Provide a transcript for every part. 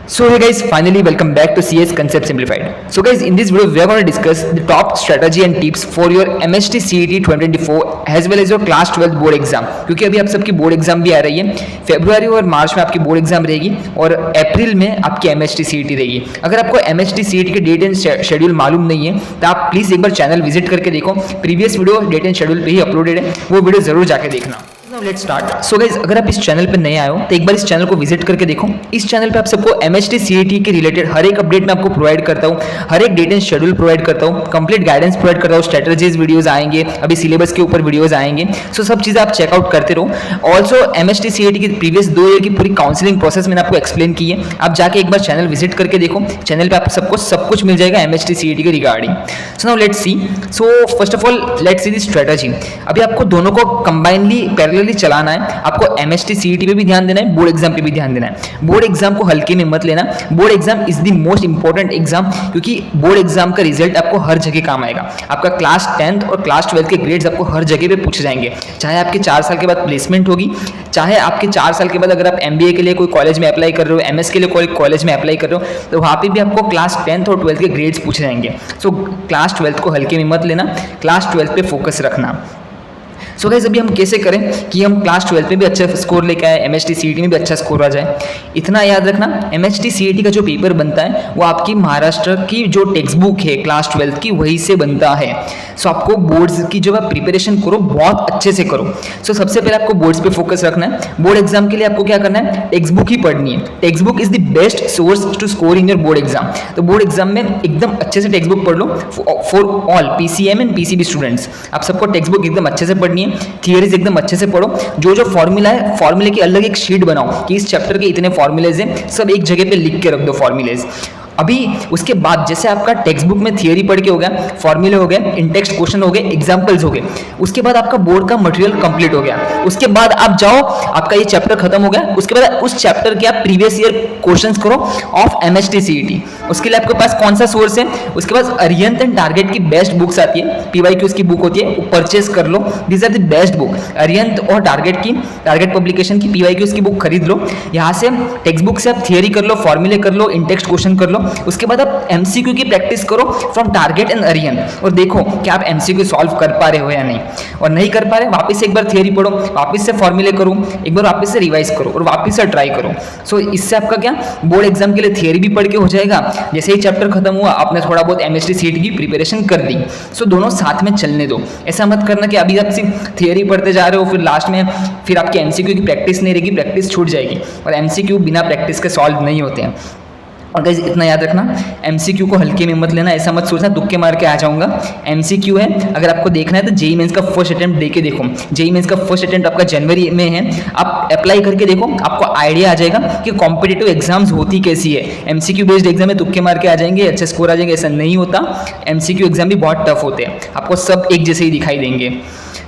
So hey guys, finally welcome back to CS Concept Simplified. So guys, in this video we are going to discuss the top strategy and tips for your MHT CET 2024 as well as your class 12 board exam, क्योंकि अभी आप सबकी board exam भी आ रही है। फरवरी और मार्च में आपकी बोर्ड एग्जाम रहेगी और अप्रैल में आपकी MHT CET रहेगी। अगर आपको MHT CET के डेट एंड शेड्यूल मालूम नहीं है तो आप प्लीज़ एक बार चैनल विजिट करके देखो। Previous video date and schedule पे ही अपलोडेड है, वो वीडियो जरूर जाके देखना। Let's start. सो गाइस, अगर आप इस चैनल पर नए आए हो तो एक बार इस चैनल को विजिट करके देखो। इस चैनल पे आप सबको MHT CET के रिलेटेड हर एक अपडेट मैं आपको प्रोवाइड करता हूँ, हर एक डेट एंड शेड्यूल प्रोवाइड करता हूँ, कंप्लीट गाइडेंस प्रोवाइड करता हूँ, स्ट्रेटजीज वीडियोस आएंगे, अभी सिलेबस के ऊपर वीडियोस आएंगे। सो सब चीज़ें आप चेकआउट करते रहो। ऑल्सो MHT CET की प्रीवियस 2 ईयर की पूरी काउंसलिंग प्रोसेस मैंने आपको एक्सप्लेन की है, आप जाके एक बार चैनल विजिट करके देखो। चैनल पर आप सबको सब कुछ मिल जाएगा MHT CET के regarding. So now let's see. So first of all let's see the strategy. अभी आपको दोनों को कंबाइनली पैरेलली चलाना है। आपको MHT CET पे भी ध्यान देना है, बोर्ड एग्जाम पे भी ध्यान देना है। बोर्ड एग्जाम को हल्के में मत लेना। Board exam is the most important exam, क्योंकि बोर्ड एग्जाम का रिजल्ट आपको हर जगह काम आएगा। आपका क्लास 10th और क्लास 12 के ग्रेड्स आपको हर जगह पे पूछे जाएंगे, चाहे आपके 4 साल के बाद प्लेसमेंट होगी, चाहे आपके 4 साल के बाद अगर आप MBA के लिए कोई कॉलेज में अप्लाई कर रहे हो, MS के लिए कोई कॉलेज में अप्लाई कर रहे हो, तो वहाँ पे भी आपको क्लास 10th और 12th के ग्रेड्स पूछे जाएंगे। सो क्लास 12th को हल्के में मत लेना, क्लास 12th पे फोकस रखना। सो गाइस, अभी हम कैसे करें कि हम क्लास 12 में भी अच्छा स्कोर लेके आए, MHT CET में भी अच्छा स्कोर आ जाए। इतना याद रखना, MHT CET का जो पेपर बनता है वो आपकी महाराष्ट्र की जो टेक्स्ट बुक है क्लास 12 की वहीं से बनता है। सो आपको बोर्ड्स की जो आप प्रिपरेशन करो बहुत अच्छे से करो। सो सबसे पहले आपको बोर्ड्स पे फोकस रखना है। बोर्ड एग्जाम के लिए आपको क्या करना है, टेक्स्ट बुक ही पढ़नी है। Text book is the best source to score in your board exam. तो बोर्ड एग्जाम में एकदम अच्छे से टेक्स्ट बुक पढ़ लो for all PCM and PCB students. आप सबको टेक्स्ट बुक एकदम अच्छे से पढ़नी है, थियरीज एकदम अच्छे से पढ़ो। जो जो फॉर्मूला है, फॉर्मूले की अलग एक शीट बनाओ कि इस चैप्टर के इतने फॉर्मूलेज हैं, सब एक जगह पे लिख के रख दो फॉर्मूलेज। अभी उसके बाद जैसे आपका टेक्स्ट बुक में थियरी पढ़ के हो गया, फॉर्मूले हो गए, इंटेक्स्ट क्वेश्चन हो गए, एग्जांपल्स हो गए, उसके बाद आपका बोर्ड का मटेरियल कंप्लीट हो गया। उसके बाद आप जाओ, आपका ये चैप्टर खत्म हो गया, उसके बाद उस चैप्टर के आप प्रीवियस ईयर क्वेश्चंस करो ऑफ MHT CET। उसके लिए आपके पास कौन सा सोर्स है, उसके पास अरिहंत एंड टारगेट की बेस्ट बुक्स आती है, PYQs की बुक होती है, वो परचेज कर लो। These are the best book. Arihant और टारगेट पब्लिकेशन की PYQs की बुक खरीद लो। यहाँ से टेक्स्ट बुक से आप थियरी कर लो, फॉर्मूले कर लो, इंटेक्स्ट क्वेश्चन कर लो। उसके बाद आप MCQ की प्रैक्टिस करो फ्रॉम टारगेट एंड अरिहंत और देखो कि आप MCQ सॉल्व कर पा रहे हो या नहीं। और नहीं कर पा रहे, वापस से एक बार थियरी पढ़ो, वापस से फॉर्मूले करो, एक बार वापस से रिवाइज करो और वापस से ट्राई करो। सो इससे आपका क्या, बोर्ड एग्जाम के लिए थियरी भी पढ़ के हो जाएगा। जैसे ही चैप्टर खत्म हुआ, आपने थोड़ा बहुत MHT CET की प्रिपरेशन कर दी। सो दोनों साथ में चलने दो। ऐसा मत करना कि अभी आप सिर्फ थियरी पढ़ते जा रहे हो, फिर लास्ट में फिर आपकी MCQ की प्रैक्टिस नहीं रहेगी, प्रैक्टिस छूट जाएगी। और MCQ बिना प्रैक्टिस के सॉल्व नहीं होते हैं। और गाइस इतना याद रखना, MCQ को हल्के में मत लेना। ऐसा मत सोचना तुक्के मार के आ जाऊंगा। MCQ है, अगर आपको देखना है तो JEE मेंस का फर्स्ट अटेम्प्ट दे के देखो। JEE मेंस का फर्स्ट अटेम्प्ट आपका जनवरी में है, आप अप्लाई करके देखो, आपको आइडिया आ जाएगा कि कॉम्पिटिटिव एग्जाम्स होती कैसी है। MCQ बेस्ड एग्जाम में तुक्के मार के आ जाएंगे, अच्छे स्कोर आ जाएंगे, ऐसा नहीं होता। MCQ एग्जाम भी बहुत टफ होते हैं, आपको सब एक जैसे ही दिखाई देंगे।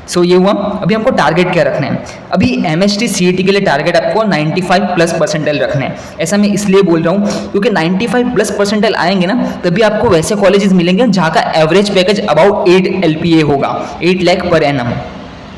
सो ये हुआ। अभी हमको टारगेट क्या रखना है, अभी MHT CET के लिए टारगेट आपको 95+ परसेंटाइल रखना है। ऐसा मैं इसलिए बोल रहा हूँ क्योंकि 95+ परसेंटाइल आएंगे ना, तभी आपको वैसे कॉलेजेस मिलेंगे जहाँ का एवरेज पैकेज अबाउट 8 LPA होगा, 8 लाख पर एनम।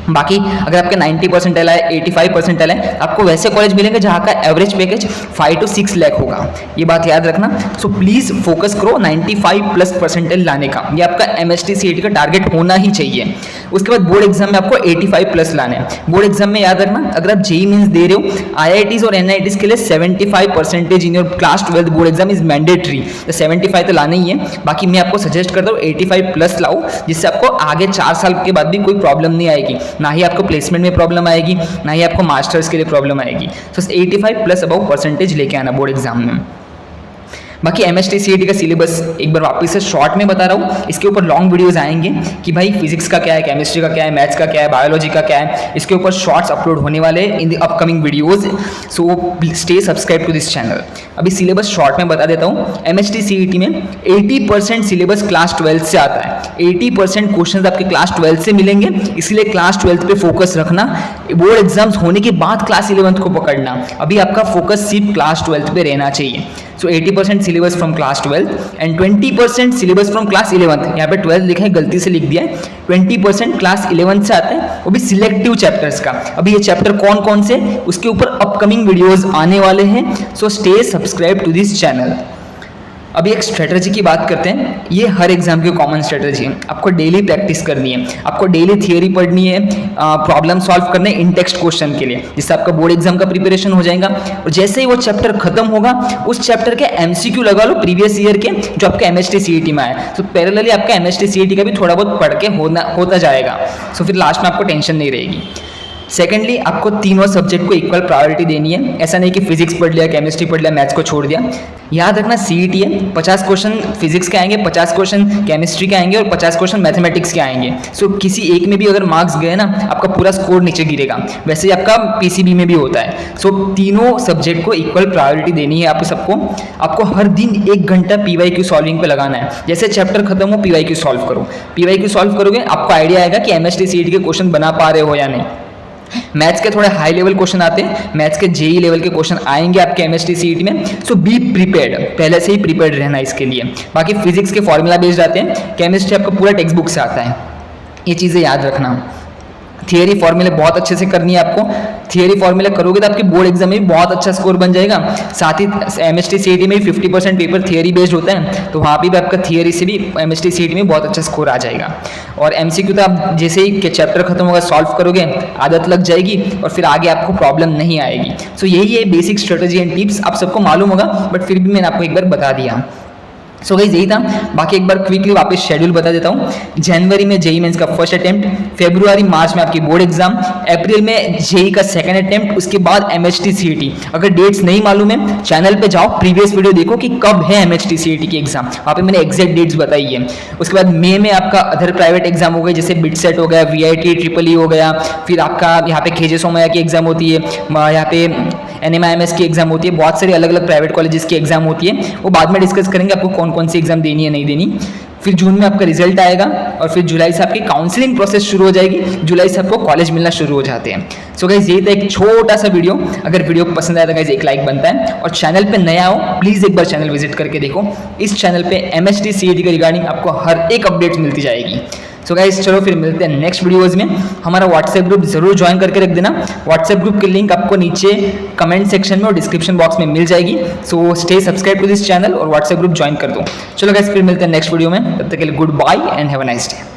बाकी अगर आपके 90 परसेंटाइल आए, 85 परसेंटाइल है, आपको वैसे कॉलेज मिलेंगे जहाँ का एवरेज पैकेज 5 to 6 लाख होगा। ये बात याद रखना। सो प्लीज़ फोकस करो 95+ परसेंटाइल लाने का, ये आपका MHT CET का टारगेट होना ही चाहिए। उसके बाद बोर्ड एग्जाम में आपको 85+ लाने हैं। बोर्ड एग्जाम में याद रखना, अगर आप JEE मेंस दे रहे हो, IITs और NITs के लिए 75% in your class 12 board exam is mandatory. तो 75 तो लाना ही है। बाकी मैं आपको सजेस्ट करता हूँ 85+ लाओ, जिससे आपको आगे 4 साल के बाद भी कोई प्रॉब्लम नहीं आएगी, ना ही आपको प्लेसमेंट में प्रॉब्लम आएगी, ना ही आपको मास्टर्स के लिए प्रॉब्लम आएगी। तो 85+ अबाउ परसेंटेज लेके आना बोर्ड एग्जाम में। बाकी MHT CET का सिलेबस एक बार वापस से शॉर्ट में बता रहा हूँ, इसके ऊपर लॉन्ग वीडियोस आएंगे कि भाई फिजिक्स का क्या है, केमिस्ट्री का क्या है, मैथ्स का क्या है, बायोलॉजी का क्या है। इसके ऊपर शॉर्ट्स अपलोड होने वाले हैं in the upcoming videos. So stay subscribe to this channel. अभी सिलेबस शॉर्ट में बता देता हूँ। MHT CET में 80% सिलेबस क्लास 12 से आता है, 80% क्वेश्चन आपके क्लास 12 से मिलेंगे, इसलिए क्लास 12 पे फोकस रखना। बोर्ड एग्जाम्स होने के बाद क्लास 11th को पकड़ना। अभी आपका फोकस सिर्फ क्लास 12 पे रहना चाहिए। सो 80% syllabus from class 12 and 20% syllabus from class 11। यहाँ पे 12 लिखा है, गलती से लिख दिया है। 20% क्लास 11 से आता है, वो भी सिलेक्टिव चैप्टर्स का। अभी ये चैप्टर कौन कौन से, उसके ऊपर अपकमिंग वीडियोस आने वाले हैं। So stay subscribe to this channel. अभी एक स्ट्रेटजी की बात करते हैं। ये हर एग्जाम की कॉमन स्ट्रेटजी है। आपको डेली प्रैक्टिस करनी है, आपको डेली थियोरी पढ़नी है, प्रॉब्लम सॉल्व करने इन टेक्स्ट क्वेश्चन के लिए, जिससे आपका बोर्ड एग्जाम का प्रिपरेशन हो जाएगा। और जैसे ही वो चैप्टर खत्म होगा, उस चैप्टर के एमसीक्यू लगा लो प्रीवियस ईयर के, जो आपका एमएसटी सीईटी में आया। तो पैरेलली आपका एमएसटी सीईटी का भी थोड़ा बहुत पढ़ के होता जाएगा। सो फिर लास्ट में आपको टेंशन नहीं रहेगी। सेकेंडली, आपको तीनों सब्जेक्ट को इक्वल प्रायोरिटी देनी है। ऐसा नहीं कि फिजिक्स पढ़ लिया, केमिस्ट्री पढ़ लिया, मैथ्स को छोड़ दिया। याद रखना सीईटी है, 50 क्वेश्चन फिजिक्स के आएंगे, 50 क्वेश्चन केमिस्ट्री के आएंगे और 50 क्वेश्चन मैथमेटिक्स के आएंगे। सो किसी एक में भी अगर मार्क्स गए ना, आपका पूरा स्कोर नीचे गिरेगा। वैसे ही आपका पीसीबी में भी होता है। सो तीनों सब्जेक्ट को इक्वल प्रायोरिटी देनी है आप सबको। आपको हर दिन 1 घंटा पीवाईक्यू सॉल्विंग पे लगाना है। जैसे चैप्टर खत्म हो, पीवाईक्यू सॉल्व करो। पीवाईक्यू सॉल्व करोगे, आपको आइडिया आएगा कि एमएसटी सीईटी के क्वेश्चन बना पा रहे हो या नहीं। मैथ्स के थोड़े हाई लेवल क्वेश्चन आते हैं, मैथ्स के जेई लेवल के क्वेश्चन आएंगे आपके एमएसटी सीईटी में। सो बी प्रिपेयर्ड, पहले से ही प्रिपेयर्ड रहना इसके लिए। बाकी फिजिक्स के फॉर्मूला बेस्ड आते हैं, केमिस्ट्री आपका पूरा टेक्स्ट बुक से आता है। ये चीज़ें याद रखना। थियरी फॉर्मूले बहुत अच्छे से करनी है आपको। थियरी फॉर्मूला करोगे तो आपके बोर्ड एग्जाम में भी बहुत अच्छा स्कोर बन जाएगा। साथ ही एमएसटी सीईटी में 50% पेपर थियरी बेस्ड होता है, तो वहाँ भी आपका थियरी से भी एमएसटी सीईटी में बहुत अच्छा स्कोर आ जाएगा। और एमसीक्यू तो आप जैसे ही चैप्टर खत्म होगा सॉल्व करोगे, आदत लग जाएगी और फिर आगे आपको प्रॉब्लम नहीं आएगी। सो यही है बेसिक स्ट्रेटजी एंड टिप्स। आप सबको मालूम होगा, बट फिर भी मैंने आपको एक बार बता दिया। सो गाइस यही था। बाकी एक बार क्विकली वापस शेड्यूल बता देता हूँ। जनवरी में जेई मेंस का फर्स्ट अटेम्प्ट, फेब्रुआरी मार्च में आपकी बोर्ड एग्जाम, अप्रैल में जेई का सेकंड अटेम्प्ट, उसके बाद एमएचटी सीईटी। अगर डेट्स नहीं मालूम है, चैनल पे जाओ, प्रीवियस वीडियो देखो कि कब है एमएचटी सीईटी की एग्जाम। वहाँ पे मैंने एग्जैक्ट डेट्स बताई है। उसके बाद मई में आपका अदर प्राइवेट एग्जाम हो गए, जैसे बिटसेट हो गया, वीआईटी ट्रिपल ई हो गया। फिर आपका यहाँ पे केजे सोमैया की एग्जाम होती है, यहाँ पे एनएमआईएमएस की एग्जाम होती है, बहुत सारी अलग अलग प्राइवेट कॉलेजेस की एग्जाम होती है। वो बाद में डिस्कस करेंगे आपको कौन कौन सी एग्जाम देनी है नहीं देनी। फिर जून में आपका रिजल्ट आएगा और फिर जुलाई से आपकी काउंसलिंग प्रोसेस शुरू हो जाएगी। जुलाई से आपको कॉलेज मिलना शुरू हो जाते हैं। सो गाइस यही था एक छोटा सा वीडियो। अगर वीडियो पसंद आया तो गाइस एक लाइक बनता है, और चैनल पे नया हो प्लीज़ एक बार चैनल विजिट करके देखो। इस चैनल पे एमएसटी सीईटी के रिगार्डिंग आपको हर एक अपडेट मिलती जाएगी। सो गाइस चलो फिर मिलते हैं नेक्स्ट वीडियोज़ में। हमारा व्हाट्सएप ग्रुप जरूर ज्वाइन करके रख देना। व्हाट्सएप ग्रुप की लिंक आपको नीचे कमेंट सेक्शन में और डिस्क्रिप्शन बॉक्स में मिल जाएगी। So stay subscribe to this channel और व्हाट्सएप ग्रुप ज्वाइन कर दो। चलो गाइस फिर मिलते हैं नेक्स्ट वीडियो में। तब तक के लिए good bye and have a nice day.